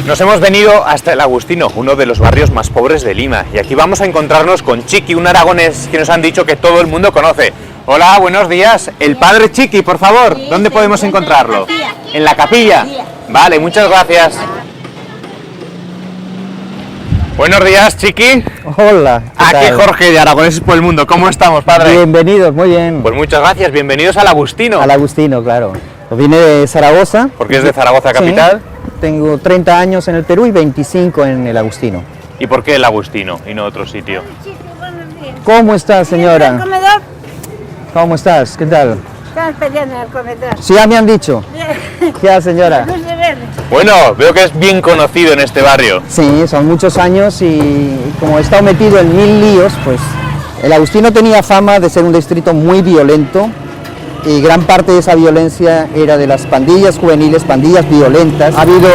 Nos hemos venido hasta el Agustino, uno de los barrios más pobres de Lima, y aquí vamos a encontrarnos con Chiqui, un aragonés que nos han dicho que todo el mundo conoce. Hola, buenos días. El padre Chiqui, por favor, ¿dónde podemos encontrarlo? ¿En la capilla? Vale, muchas gracias. Buenos días, Chiqui. Hola. Aquí Jorge de Aragoneses por el Mundo. ¿Cómo estamos, padre? Bienvenidos, muy bien. Pues muchas gracias, bienvenidos al Agustino. Al Agustino, claro. Pues vine de Zaragoza. Porque es de Zaragoza capital. Sí, tengo 30 años en el Perú y 25 en el Agustino. ¿Y por qué el Agustino y no otro sitio? ¿Cómo estás, señora? ¿El comedor? ¿Cómo estás? ¿Qué tal? Estamos peleando en el comedor. Sí, ya me han dicho. ¿Qué señora? Luz de verde. Bueno, veo que es bien conocido en este barrio. Sí, son muchos años y como he estado metido en 1000 líos, pues el Agustino tenía fama de ser un distrito muy violento y gran parte de esa violencia era de las pandillas juveniles, pandillas violentas. Ha habido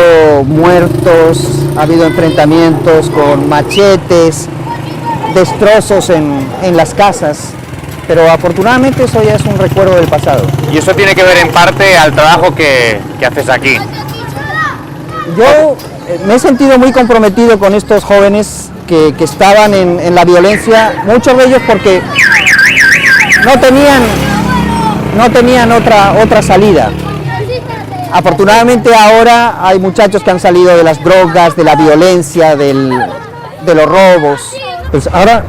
muertos, ha habido enfrentamientos con machetes, destrozos en las casas, pero afortunadamente eso ya es un recuerdo del pasado. Y eso tiene que ver en parte al trabajo que haces aquí. Yo me he sentido muy comprometido con estos jóvenes que estaban en la violencia, muchos de ellos porque no tenían otra salida. Afortunadamente ahora hay muchachos que han salido de las drogas, de la violencia, de los robos. Pues ahora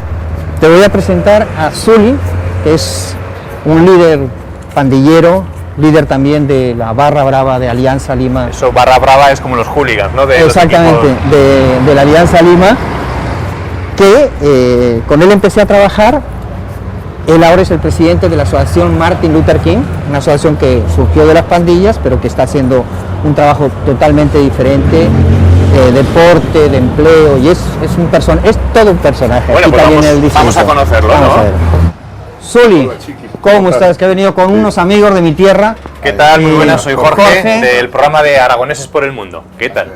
te voy a presentar a Zuli, que es un líder pandillero, líder también de la Barra Brava de Alianza Lima. Eso, Barra Brava es como los hooligans, ¿no? Exactamente, de la Alianza Lima, que con él empecé a trabajar. Él ahora es el presidente de la asociación Martin Luther King, una asociación que surgió de las pandillas, pero que está haciendo un trabajo totalmente diferente, deporte, de empleo, y es todo un personaje. Bueno, aquí pues también vamos a conocerlo, vamos ¿no? a ver. Zuli, ¿cómo estás? Que he venido con unos amigos de mi tierra. ¿Qué tal? Muy buenas, soy Jorge, del programa de Aragoneses por el Mundo. ¿Qué tal?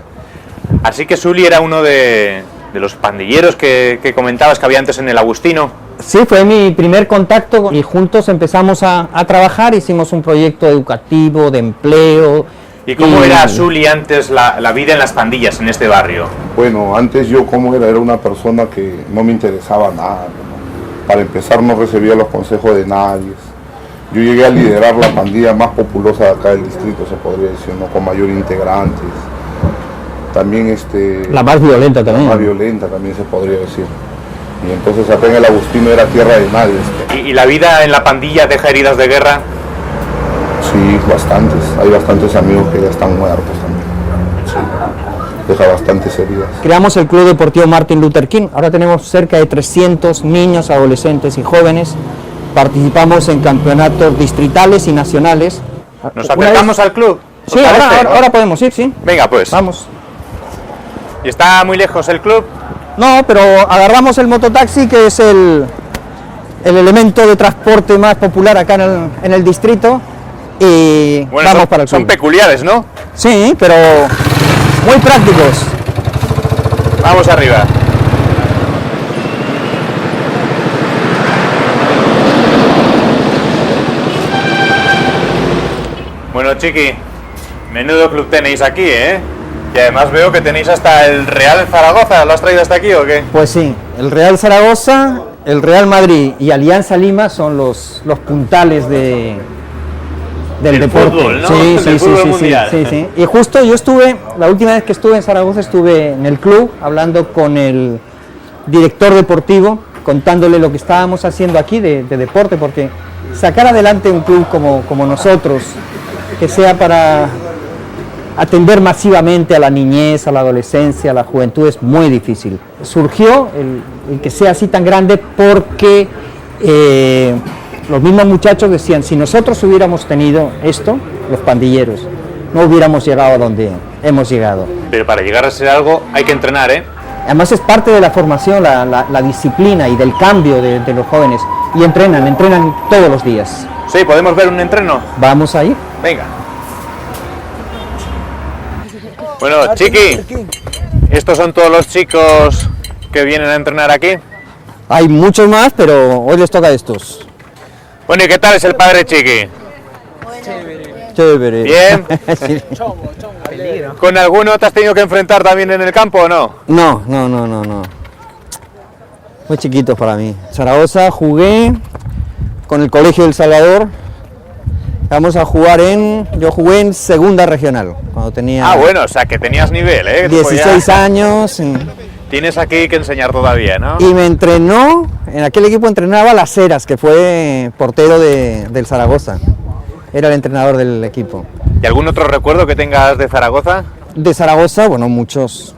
Así que Zuli era uno de los pandilleros que comentabas que había antes en el Agustino. Sí, fue mi primer contacto y juntos empezamos a trabajar, hicimos un proyecto educativo, de empleo. ¿Y cómo era Zuli antes la vida en las pandillas en este barrio? Bueno, antes yo era una persona que no me interesaba nada, ¿no? Para empezar no recibía los consejos de nadie. Yo llegué a liderar la pandilla más populosa de acá del distrito, se podría decir, ¿no? Con mayor integrantes. También la más violenta también. La más violenta también se podría decir. Y entonces acá en el Agustino era tierra de nadie. ¿Y la vida en la pandilla deja heridas de guerra? Sí, bastantes. Hay bastantes amigos que ya están muertos también. Sí, deja bastantes heridas. Creamos el Club Deportivo Martin Luther King. Ahora tenemos cerca de 300 niños, adolescentes y jóvenes. Participamos en campeonatos distritales y nacionales. ¿Nos acercamos al club? Sí, ahora podemos ir, sí. Venga, pues. Vamos. ¿Y está muy lejos el club? No, pero agarramos el mototaxi, que es el elemento de transporte más popular acá en el distrito, y bueno, vamos para el club. Son peculiares, ¿no? Sí, pero muy prácticos. Vamos arriba. Bueno, Chiqui, menudo club tenéis aquí, ¿eh? Y además veo que tenéis hasta el Real Zaragoza. ¿Lo has traído hasta aquí o qué? Pues sí, el Real Zaragoza, el Real Madrid y Alianza Lima son los puntales del deporte. Fútbol, ¿no? Sí, Del fútbol mundial. Sí. Y justo la última vez que estuve en Zaragoza estuve en el club hablando con el director deportivo, contándole lo que estábamos haciendo aquí de deporte, porque sacar adelante un club como nosotros, que sea para atender masivamente a la niñez, a la adolescencia, a la juventud, es muy difícil. Surgió el que sea así tan grande porque los mismos muchachos decían, si nosotros hubiéramos tenido esto, los pandilleros, no hubiéramos llegado a donde hemos llegado. Pero para llegar a ser algo hay que entrenar, ¿eh? Además es parte de la formación, la disciplina y del cambio de los jóvenes. Y entrenan todos los días. Sí, ¿podemos ver un entreno? Vamos ahí. Venga. Bueno, Chiqui, ¿estos son todos los chicos que vienen a entrenar aquí? Hay muchos más, pero hoy les toca a estos. Bueno, ¿y qué tal es el padre Chiqui? Chévere. Bien. Sí. ¿Con alguno te has tenido que enfrentar también en el campo o no? No. Muy chiquitos para mí. Zaragoza jugué con el Colegio del Salvador. Vamos a jugar yo jugué en segunda regional, cuando tenía Ah, bueno, o sea, que tenías nivel, ¿eh? 16 años. Tienes aquí que enseñar todavía, ¿no? Y me entrenó, en aquel equipo entrenaba Las Heras, que fue portero del Zaragoza. Era el entrenador del equipo. ¿Y algún otro recuerdo que tengas de Zaragoza? De Zaragoza, bueno, muchos.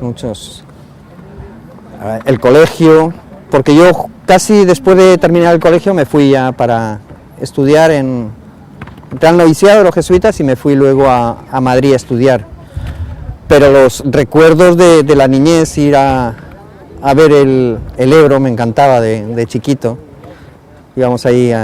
A ver, el colegio, porque yo casi después de terminar el colegio me fui ya para estudiar entré al noviciado de los jesuitas y me fui luego a Madrid a estudiar. Pero los recuerdos de la niñez, ir a ver el Ebro, me encantaba de chiquito. Íbamos ahí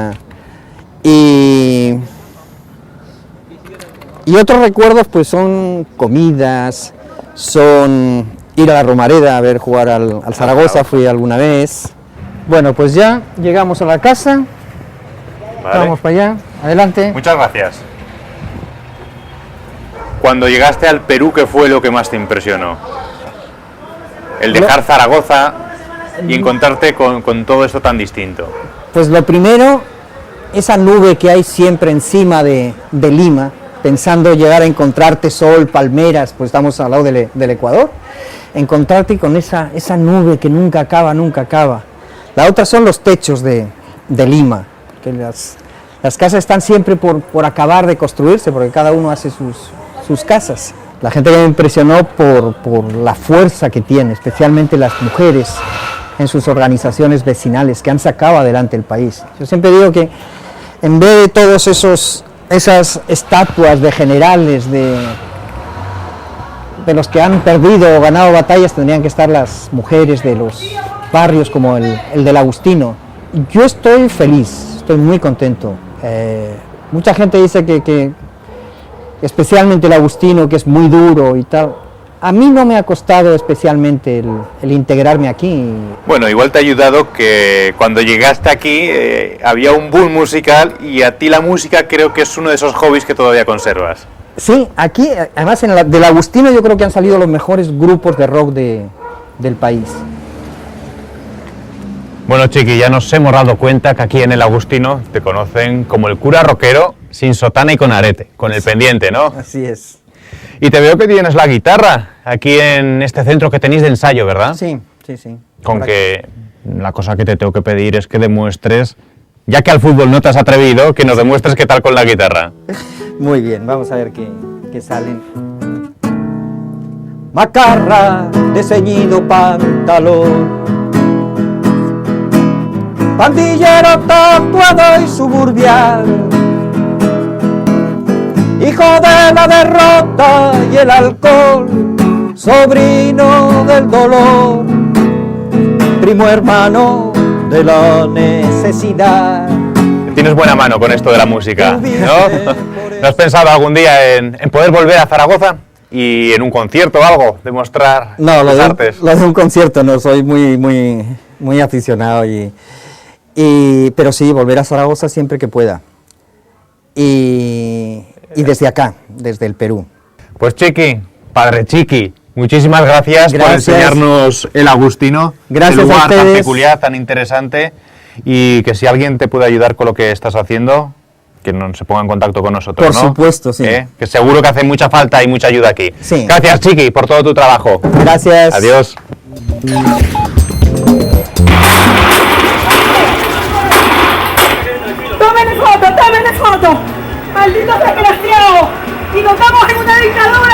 y otros recuerdos pues son comidas, son ir a la Romareda a ver jugar al Zaragoza, fui alguna vez. Bueno, pues ya llegamos a la casa, Vale. vamos para allá, adelante. Muchas gracias. Cuando llegaste al Perú, ¿qué fue lo que más te impresionó? El dejar Zaragoza y encontrarte con todo esto tan distinto. Pues lo primero, esa nube que hay siempre encima de Lima, pensando llegar a encontrarte sol, palmeras, pues estamos al lado del Ecuador, encontrarte con esa nube que nunca acaba. La otra son los techos de Lima, que las casas están siempre por acabar de construirse, porque cada uno hace sus casas. La gente que me impresionó por la fuerza que tiene, especialmente las mujeres en sus organizaciones vecinales que han sacado adelante el país. Yo siempre digo que en vez de todos esas estatuas de generales, de los que han perdido o ganado batallas, tendrían que estar las mujeres de los barrios como el del Agustino. Yo estoy feliz, estoy muy contento. Mucha gente dice que especialmente el Agustino, que es muy duro y tal. A mí no me ha costado especialmente el integrarme aquí. Bueno, igual te ha ayudado que cuando llegaste aquí había un boom musical y a ti la música creo que es uno de esos hobbies que todavía conservas. Sí, aquí, además del Agustino yo creo que han salido los mejores grupos de rock del país. Bueno, Chiqui, ya nos hemos dado cuenta que aquí en el Agustino te conocen como el cura rockero sin sotana y con arete, con el pendiente, ¿no? Así es. Y te veo que tienes la guitarra aquí en este centro que tenéis de ensayo, ¿verdad? Sí. Con que la cosa que te tengo que pedir es que demuestres, ya que al fútbol no te has atrevido, que nos demuestres qué tal con la guitarra. Muy bien, vamos a ver qué salen. Macarra de ceñido pantalón, pandillero tatuado y suburbial, hijo de la derrota y el alcohol, sobrino del dolor, primo hermano de la necesidad. Tienes buena mano con esto de la música, ¿no? ¿No has pensado algún día en poder volver a Zaragoza y en un concierto o algo, demostrar tus artes? Lo de un concierto no, soy muy aficionado pero sí, volver a Zaragoza siempre que pueda. Y desde acá, desde el Perú. Pues Chiqui, padre Chiqui, muchísimas gracias por enseñarnos el Agustino, gracias el lugar a ustedes. tan peculiar, tan interesante, y que si alguien te puede ayudar con lo que estás haciendo, que no se ponga en contacto con nosotros, Por ¿no? supuesto, sí. Que seguro que hace mucha falta y mucha ayuda aquí. Sí. Gracias, Chiqui, por todo tu trabajo. Gracias. Adiós. ¡Tómenle foto! ¡Maldito desgraciado! ¡Y nos vamos en una dictadura!